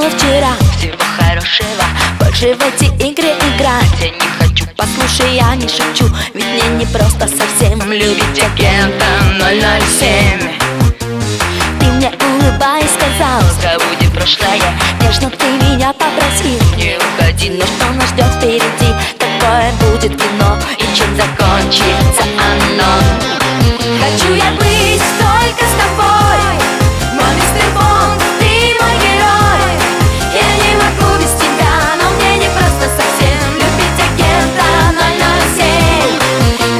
Вчера всего хорошего, больше в эти игры играть я не хочу. Послушай, я не шучу, ведь мне не просто совсем любить агента 007. Ты мне улыбаясь сказал, забудь прошлое, нежно ты меня попросил не уходи, но что нас ждет впереди, какое будет кино и чем закончится оно. Хочу я быть только с тобой, мой мистер Бонд, ты мой герой. Я не могу без тебя, но мне не просто совсем любить агента 007.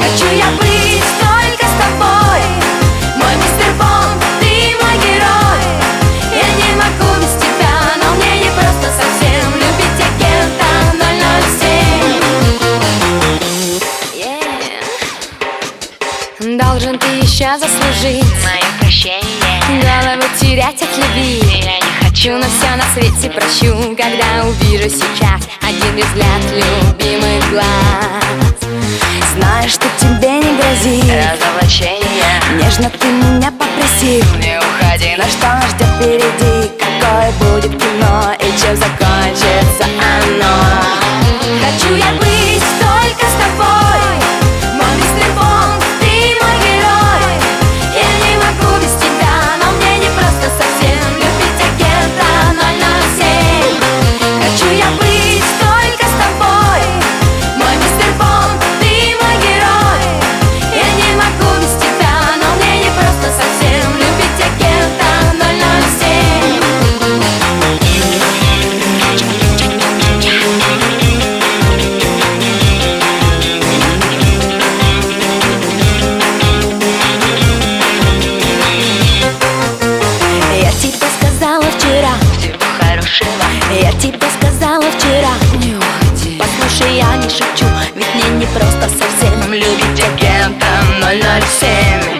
Хочу я быть только с тобой, мой мистер Бонд, ты мой герой. Я не могу без тебя, но мне не просто совсем любить агента 007. Должен ты еще заслужить мое прощение, голову терять от любви. я не хочу, Но все на свете прощу, когда увижу сейчас один взгляд любимых глаз. Знаю, что тебе не грозит разоблачение. нежно ты меня попросил Не уходи, но что нас ждет впереди, какое будет кино и чем закончится оно. Хочу я быть только с тобой, мой мистер Бонд, ты мой герой. Я не могу без тебя, но мне не просто совсем любить агента 007. Хочу я быть только с тобой, мой мистер Бонд, ты мой герой. Я не могу без тебя, но мне не просто совсем любить агента 007. Я тебе сказала вчера всего хорошего, я тебе сказала вчера не уходи. Послушай, я не шучу, ведь мне не просто совсем Любить агента 007.